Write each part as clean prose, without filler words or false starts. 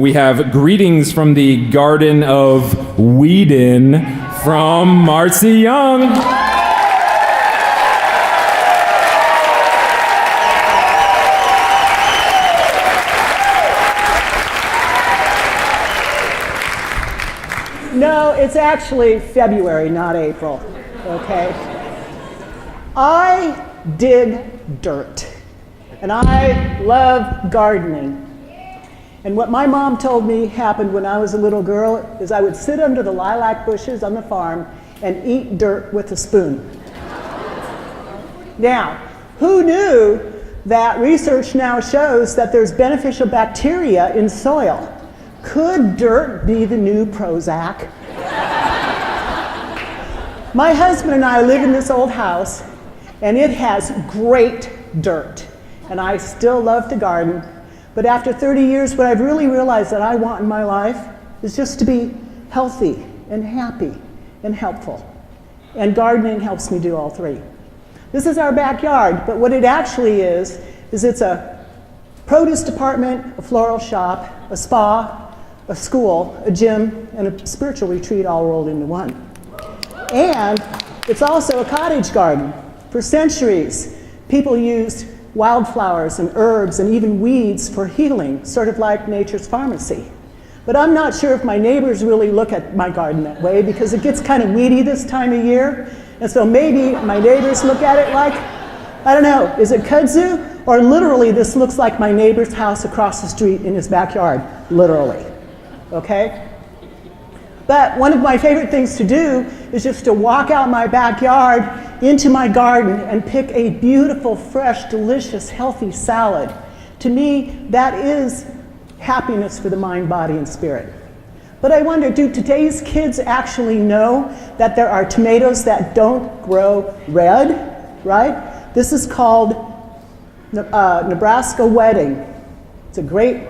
we have greetings from the Garden of Weedin from Marcie Young. No, it's actually February, not April, okay? I dig dirt, and I love gardening. And what my mom told me happened when I was a little girl is I would sit under the lilac bushes on the farm and eat dirt with a spoon. Now, who knew that research now shows that there's beneficial bacteria in soil? Could dirt be the new Prozac? My husband and I live in this old house, and it has great dirt. And I still love to garden, but after 30 years, what I've really realized that I want in my life is just to be healthy and happy and helpful. And gardening helps me do all three. This is our backyard, but what it actually is it's a produce department, a floral shop, a spa, a school, a gym, and a spiritual retreat all rolled into one. And it's also a cottage garden. For centuries, people used wildflowers and herbs and even weeds for healing, sort of like nature's pharmacy. But I'm not sure if my neighbors really look at my garden that way because it gets kind of weedy this time of year. And so maybe my neighbors look at it like, I don't know, is it kudzu? Or literally this looks like my neighbor's house across the street in his backyard, literally. Okay? But one of my favorite things to do is just to walk out my backyard into my garden and pick a beautiful, fresh, delicious, healthy salad. To me, that is happiness for the mind, body, and spirit. But I wonder, do today's kids actually know that there are tomatoes that don't grow red, right? This is called Nebraska Wedding. It's a great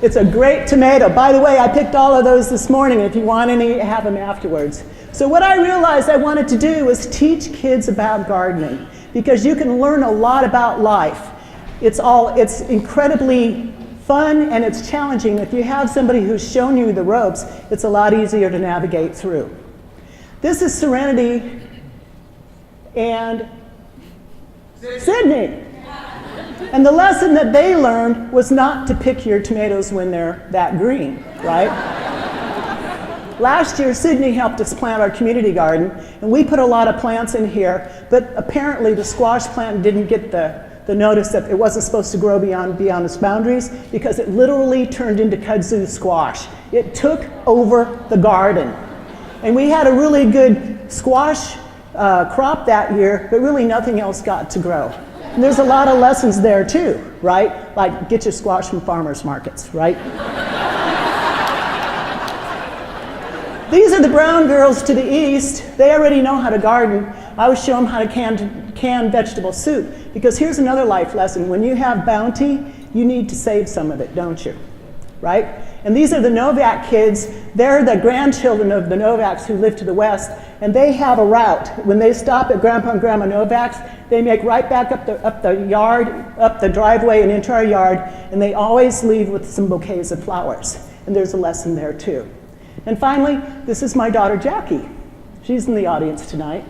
It's a great tomato. By the way, I picked all of those this morning. If you want any, have them afterwards. So what I realized I wanted to do was teach kids about gardening because you can learn a lot about life. It's incredibly fun and it's challenging. If you have somebody who's shown you the ropes, it's a lot easier to navigate through. This is Serenity and Sydney. And the lesson that they learned was not to pick your tomatoes when they're that green, right? Last year, Sydney helped us plant our community garden, and we put a lot of plants in here, but apparently the squash plant didn't get the notice that it wasn't supposed to grow beyond its boundaries because it literally turned into kudzu squash. It took over the garden. And we had a really good squash crop that year, but really nothing else got to grow. And there's a lot of lessons there too, right? Like get your squash from farmers markets, right? These are the brown girls to the east. They already know how to garden. I would show them how to can vegetable soup. Because here's another life lesson. When you have bounty, you need to save some of it, don't you? Right? And these are the Novak kids. They're the grandchildren of the Novaks who live to the west. And they have a route. When they stop at Grandpa and Grandma Novak's, they make right back up the yard, up the driveway and into our yard. And they always leave with some bouquets of flowers. And there's a lesson there too. And finally, this is my daughter Jackie. She's in the audience tonight.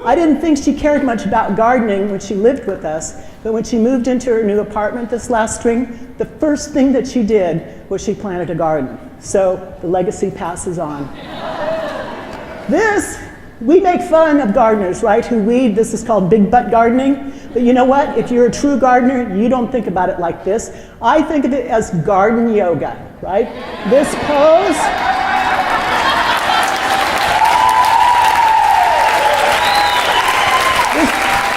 I didn't think she cared much about gardening when she lived with us, but when she moved into her new apartment this last spring, the first thing that she did was she planted a garden. So the legacy passes on. We make fun of gardeners, right, who weed. This is called big butt gardening. But you know what? If you're a true gardener, you don't think about it like this. I think of it as garden yoga, right? This pose.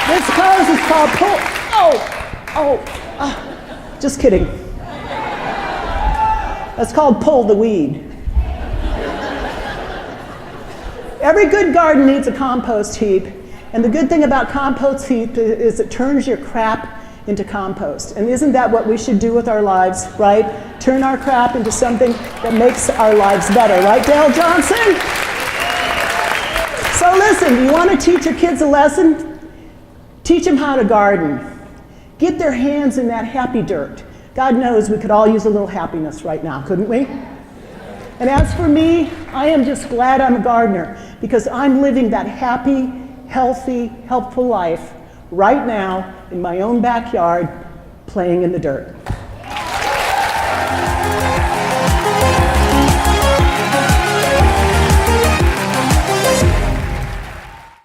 This pose is called pull. Just kidding. That's called pull the weed. Every good garden needs a compost heap. And the good thing about compost heap is it turns your crap into compost. And isn't that what we should do with our lives, right? Turn our crap into something that makes our lives better. Right, Dale Johnson? So listen, you want to teach your kids a lesson? Teach them how to garden. get their hands in that happy dirt. God knows we could all use a little happiness right now, couldn't we? And as for me, I am just glad I'm a gardener because I'm living that happy, healthy, helpful life right now in my own backyard, playing in the dirt.